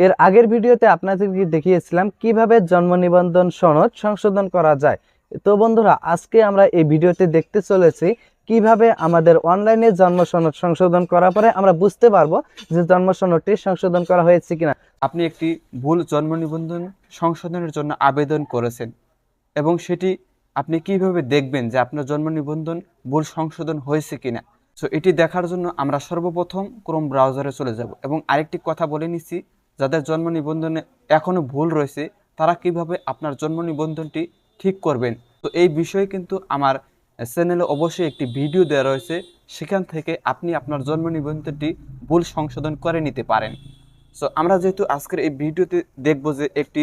এর আগের ভিডিওতে আপনাদেরকে দেখিয়েছিলাম কিভাবে জন্ম নিবন্ধন সনদ সংশোধন করা যায়। তো বন্ধুরা, আজকে আমরা এই ভিডিওতে দেখতে চলেছি কিভাবে আমাদের অনলাইনে জন্ম সনদ সংশোধন করার পরে আমরা বুঝতে পারবো যে জন্ম সনদটি সংশোধন করা হয়েছে কিনা। আপনি একটি ভুল জন্ম নিবন্ধন সংশোধনের জন্য আবেদন করেছেন এবং সেটি আপনি কিভাবে দেখবেন যে আপনার জন্ম নিবন্ধন ভুল সংশোধন হয়েছে কিনা। সো এটি দেখার জন্য আমরা সর্বপ্রথম ক্রোম ব্রাউজারে চলে যাব এবং আরেকটি কথা বলে নিচ্ছি, যাদের জন্ম নিবন্ধনে এখনও ভুল রয়েছে তারা কিভাবে আপনার জন্ম নিবন্ধনটি ঠিক করবেন। তো এই বিষয়ে কিন্তু আমার চ্যানেলে অবশ্যই একটি ভিডিও দেওয়া রয়েছে, সেখান থেকে আপনি আপনার জন্ম নিবন্ধনটি ভুল সংশোধন করে নিতে পারেন। সো আমরা যেহেতু আজকের এই ভিডিওতে দেখব যে একটি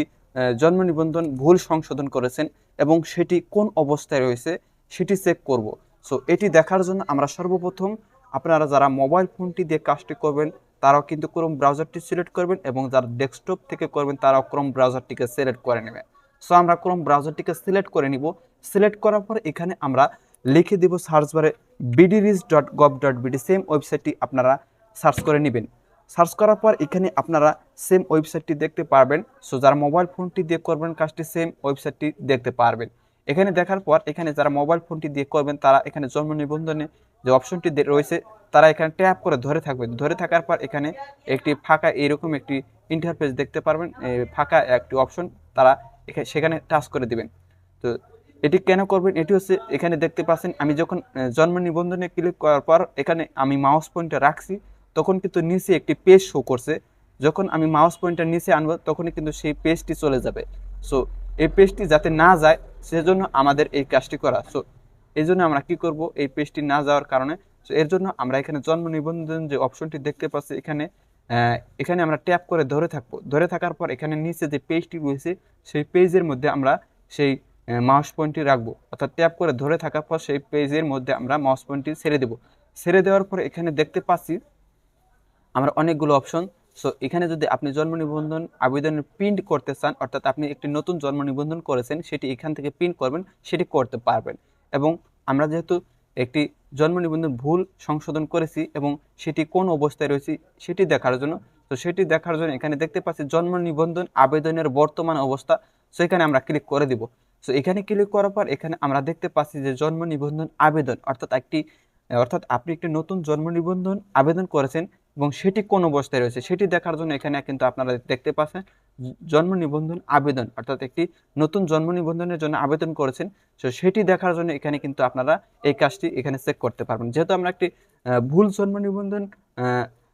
জন্ম নিবন্ধন ভুল সংশোধন করেছেন এবং সেটি কোন অবস্থায় রয়েছে সেটি চেক করব। সো এটি দেখার জন্য আমরা সর্বপ্রথম আপনারা যারা মোবাইল ফোনটি দিয়ে কাজটি করবেন তারাও কিন্তু ক্রোম ব্রাউজারটি সিলেক্ট করবেন এবং যারা ডেস্কটপ থেকে করবেন তারাও ক্রোম ব্রাউজারটিকে সিলেক্ট করে নেবেন। সো আমরা ক্রোম ব্রাউজারটিকে সিলেক্ট করে নিব। সিলেক্ট করার পর এখানে আমরা লিখে দিব সার্চ বারে bdris.gov.bd, সেম ওয়েবসাইটটি আপনারা সার্চ করে নেবেন। সার্চ করার পর এখানে আপনারা সেম ওয়েবসাইটটি দেখতে পারবেন। সো যারা মোবাইল ফোনটি দিয়ে করবেন কাজটি সেম ওয়েবসাইটটি দেখতে পারবেন। এখানে দেখার পর এখানে যারা মোবাইল ফোনটি দিয়ে করবেন তারা এখানে জন্ম নিবন্ধনে যে অপশনটি রয়েছে তারা এখানে ট্যাপ করে ধরে থাকবেন। ধরে থাকার পর এখানে একটি ফাঁকা এরকম একটি ইন্টারফেস দেখতে পারবেন, ফাঁকা একটি অপশন তারা সেখানে টাচ করে দিবেন। তো এটি কেন করবেন, এটি হচ্ছে এখানে দেখতে পাচ্ছেন আমি যখন জন্ম নিবন্ধনে ক্লিক করার পর এখানে আমি মাউস পয়েন্টটা রাখছি তখন কিন্তু নিচে একটি পেজ শো করছে। যখন আমি মাউস পয়েন্টার নিচে আনবো তখনই কিন্তু সেই পেজটি চলে যাবে। সো এই পেজটি যাতে না যায় সেজন্য আমাদের এই কাজটি করা। সো এই জন্য আমরা কি করব, এই পেজটি না যাওয়ার কারণে সো এর জন্য আমরা এখানে জন্ম নিবন্ধন যে অপশনটি দেখতে পাচ্ছি এখানে আমরা ট্যাপ করে ধরে থাকবো। ধরে থাকার পর এখানে নিচে যে পেজটি রয়েছে সেই পেজের মধ্যে আমরা সেই মাউস পয়েন্টটি রাখবো, অর্থাৎ ট্যাপ করে ধরে থাকার পর সেই পেজের মধ্যে আমরা মাউস পয়েন্টটি ছেড়ে দেবো। ছেড়ে দেওয়ার পর এখানে দেখতে পাচ্ছি আমরা অনেকগুলো অপশন। সো এখানে যদি আপনি জন্ম নিবন্ধন আবেদনের প্রিন্ট করতে চান, অর্থাৎ আপনি একটি নতুন জন্ম নিবন্ধন করেছেন সেটি এখান থেকে প্রিন্ট করবেন, সেটি করতে পারবেন। এবং আমরা যেহেতু একটি জন্ম নিবন্ধন ভুল সংশোধন করেছি এবং সেটি কোন অবস্থায় রয়েছে সেটি দেখার জন্য, তো সেটি দেখার জন্য এখানে দেখতে পাচ্ছি জন্ম নিবন্ধন আবেদনের বর্তমান অবস্থা। সো এখানে আমরা ক্লিক করে দিব। সো এখানে ক্লিক করার পর এখানে আমরা দেখতে পাচ্ছি যে জন্ম নিবন্ধন আবেদন, অর্থাৎ আপনি একটি নতুন জন্ম নিবন্ধন আবেদন করেছেন এবং সেটি কোন অবস্থায় রয়েছে সেটি দেখার জন্য এখানে কিন্তু আপনারা দেখতে পাচ্ছেন জন্ম নিবন্ধন আবেদন, অর্থাৎ একটি নতুন জন্ম নিবন্ধনের জন্য আবেদন করেছেন। তো সেটি দেখার জন্য এখানে কিন্তু আপনারা এই কাজটি এখানে চেক করতে পারবেন। যেহেতু আমরা একটি ভুল জন্ম নিবন্ধন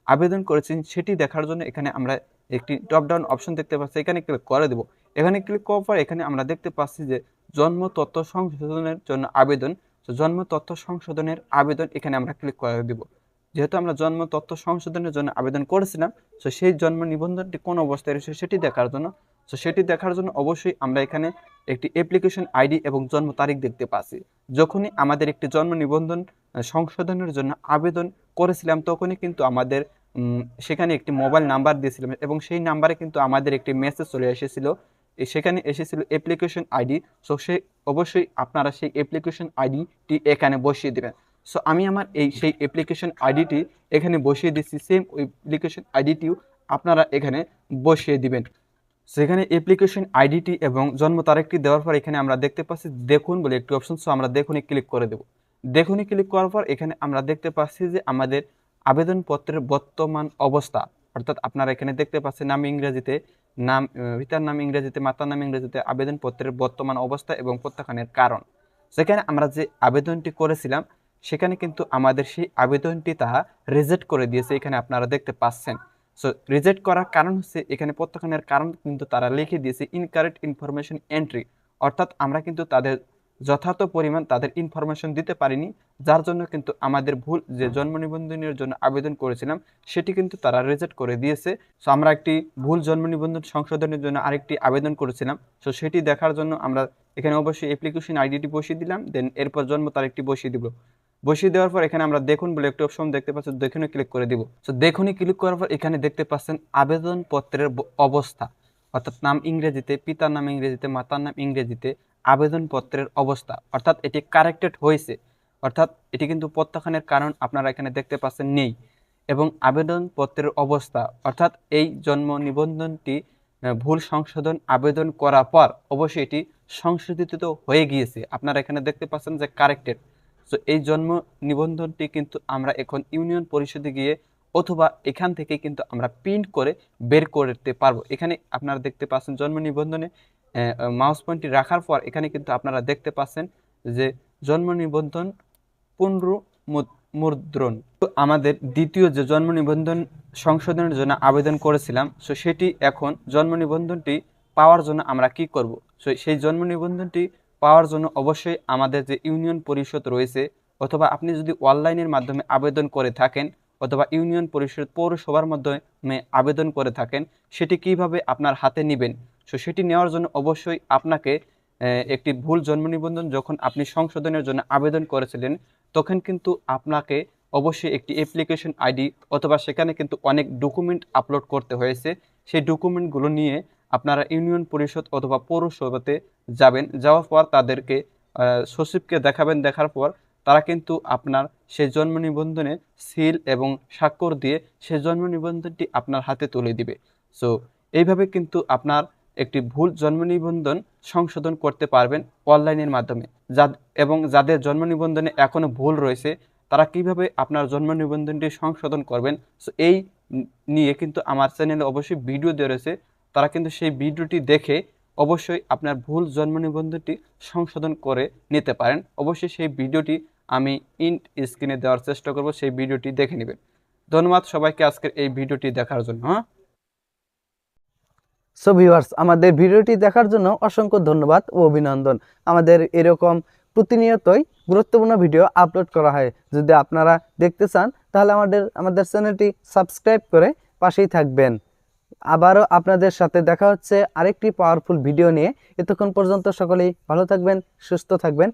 আবেদন করেছি সেটি দেখার জন্য এখানে আমরা একটি টপ ডাউন অপশন দেখতে পাচ্ছি, এখানে ক্লিক করে দেব। এখানে ক্লিক করার পর এখানে আমরা দেখতে পাচ্ছি যে জন্ম তথ্য সংশোধনের জন্য আবেদন। তো জন্ম তথ্য সংশোধনের আবেদন এখানে আমরা ক্লিক করে দিব। যেহেতু আমরা জন্ম তথ্য সংশোধনের জন্য আবেদন করেছিলাম, তো সেই জন্ম নিবন্ধনটি কোন অবস্থায় রয়েছে সেটি দেখার জন্য, তো সেটি দেখার জন্য অবশ্যই আমরা এখানে একটি অ্যাপ্লিকেশন আইডি এবং জন্ম তারিখ দেখতে পাচ্ছি। যখনই আমাদের একটি জন্ম নিবন্ধন সংশোধনের জন্য আবেদন করেছিলাম তখনই কিন্তু আমাদের সেখানে একটি মোবাইল নাম্বার দিয়েছিলাম এবং সেই নাম্বারে কিন্তু আমাদের একটি মেসেজ চলে এসেছিল, সেখানে এসেছিল অ্যাপ্লিকেশন আইডি। সো অবশ্যই আপনারা সেই অ্যাপ্লিকেশন আইডিটি এখানে বসিয়ে দেবেন। সো আমি আমার সেই অ্যাপ্লিকেশন আইডিটি এখানে বসিয়ে দিচ্ছি, সেম অ্যাপ্লিকেশন আইডিটিও আপনারা এখানে বসিয়ে দিবেন। সেখানে অ্যাপ্লিকেশন আইডিটি এবং জন্ম তারিখটি দেওয়ার পর এখানে আমরা দেখতে পাচ্ছি দেখুন বলে একটি অপশন। সো আমরা দেখুনে ক্লিক করে দেব। দেখুনে ক্লিক করার পর এখানে আমরা দেখতে পাচ্ছি যে আমাদের আবেদনপত্রের বর্তমান অবস্থা, অর্থাৎ আপনারা এখানে দেখতে পাচ্ছেন নাম ইংরেজিতে, পিতার নাম ইংরেজিতে, মাতার নাম ইংরেজিতে, আবেদনপত্রের বর্তমান অবস্থা এবং প্রত্যাখ্যানের কারণ। সেখানে আমরা যে আবেদনটি করেছিলাম সেখানে কিন্তু আমাদের সেই আবেদনটি তারা রিজেক্ট করে দিয়েছে, এখানে আপনারা দেখতে পাচ্ছেন। সো রিজেক্ট করার কারণ হচ্ছে এখানে প্রত্যাখ্যানের কারণ কিন্তু তারা লিখে দিয়েছে ইনকারেক্ট ইনফরমেশন এন্ট্রি, অর্থাৎ আমরা কিন্তু তাদের যথার্থ পরিমাণ তাদের ইনফরমেশন দিতে পারিনি, যার জন্য কিন্তু আমাদের ভুল যে জন্ম নিবন্ধনের জন্য আবেদন করেছিলাম সেটি কিন্তু তারা রিজেক্ট করে দিয়েছে। সো আমরা একটি ভুল জন্ম নিবন্ধন সংশোধনের জন্য আরেকটি আবেদন করেছিলাম, সো সেটি দেখার জন্য আমরা এখানে অবশ্যই অ্যাপ্লিকেশন আইডিটি বসিয়ে দিলাম, দেন এরপর জন্ম তারিখটি বসিয়ে দিব। বসিয়ে দেওয়ার পর এখানে আমরা দেখুন বলে একটি অপশন দেখতে পাচ্ছি, দেখুনে ক্লিক করে দিব। সো দেখুনে ক্লিক করার পর এখানে দেখতে পাচ্ছেন আবেদনপত্রের অবস্থা, অর্থাৎ নাম ইংরেজিতে, পিতার নাম ইংরেজিতে, মাতার নাম ইংরেজিতে, আবেদনপত্রের অবস্থা, অর্থাৎ এটি কারেক্টেড হয়েছে, অর্থাৎ এটি কিন্তু প্রত্যাখ্যানের কারণ আপনারা এখানে দেখতে পাচ্ছেন নেই। এবং আবেদনপত্রের অবস্থা, অর্থাৎ এই জন্ম নিবন্ধনটি ভুল সংশোধন আবেদন করার পর অবশ্যই এটি সংশোধিত হয়ে গিয়েছে। আপনারা এখানে দেখতে পাচ্ছেন যে কারেক্টেড। তো এই জন্ম নিবন্ধনটি কিন্তু আমরা এখন ইউনিয়ন পরিষদে গিয়ে অথবা এখান থেকে কিন্তু আমরা প্রিন্ট করে বের করতে পারবো। এখানে আপনারা দেখতে পাচ্ছেন জন্ম নিবন্ধনে মাউস পয়েন্টটি রাখার পর এখানে কিন্তু আপনারা দেখতে পাচ্ছেন যে জন্ম নিবন্ধন পুনর্মুদ্রণ। তো আমাদের দ্বিতীয় যে জন্ম নিবন্ধন সংশোধনের জন্য আবেদন করেছিলাম, সো সেটি এখন জন্ম নিবন্ধনটি পাওয়ার জন্য আমরা কি করব? সো সেই জন্ম নিবন্ধনটি পাওয়ার জন্য অবশ্যই আমাদের যে ইউনিয়ন পরিষদ রয়েছে, অথবা আপনি যদি অনলাইনের মাধ্যমে আবেদন করে থাকেন অথবা ইউনিয়ন পরিষদ পৌরসভার মাধ্যমে আবেদন করে থাকেন, সেটি কিভাবে আপনার হাতে নেবেন? সো সেটি নেওয়ার জন্য অবশ্যই আপনাকে একটি ভুল জন্ম নিবন্ধন যখন আপনি সংশোধনের জন্য আবেদন করেছিলেন, তখন কিন্তু আপনাকে অবশ্যই একটি অ্যাপ্লিকেশন আইডি অথবা সেখানে কিন্তু অনেক ডকুমেন্ট আপলোড করতে হয়েছে। সেই ডকুমেন্টগুলো নিয়ে আপনারা ইউনিয়ন পরিষদ অথবা পৌরসভাতে যাবেন, যাওয়ার পর তাদেরকে সচিবকে দেখাবেন, দেখার পর তারা কিন্তু আপনার সেই জন্ম নিবন্ধনে সিল এবং স্বাক্ষর দিয়ে সেই জন্ম নিবন্ধনটি আপনার হাতে তুলে দিবে। সো এইভাবে কিন্তু আপনার একটি ভুল জন্ম নিবন্ধন সংশোধন করতে পারবেন অনলাইনের মাধ্যমে। এবং যাদের জন্ম নিবন্ধনে এখনো ভুল রয়েছে তারা কিভাবে আপনার জন্ম নিবন্ধনটি সংশোধন করবেন, সো এই নিয়ে কিন্তু আমার চ্যানেলে অবশ্যই ভিডিও দেওয়া রয়েছে। তারা কিন্তু সেই ভিডিওটি দেখে অবশ্যই আপনার ভুল জন্ম নিবন্ধনটি সংশোধন করে নিতে পারেন। অবশ্যই সেই ভিডিওটি আমি স্ক্রিনে দেওয়ার চেষ্টা করব, সেই ভিডিওটি দেখে নেবেন। ধন্যবাদ সবাইকে আজকের এই ভিডিওটি দেখার জন্য। সো ভিউয়ার্স, আমাদের ভিডিওটি দেখার জন্য অসংখ্য ধন্যবাদ ও অভিনন্দন। আমাদের এরকম প্রতিনিয়তই গুরুত্বপূর্ণ ভিডিও আপলোড করা হয়। যদি আপনারা দেখতে চান তাহলে আমাদের চ্যানেলটি সাবস্ক্রাইব করে পাশেই থাকবেন। আবারও আপনাদের সাথে দেখা হচ্ছে আরেকটি পাওয়ারফুল ভিডিও নিয়ে। এতক্ষণ পর্যন্ত সকলেই ভালো থাকবেন, সুস্থ থাকবেন।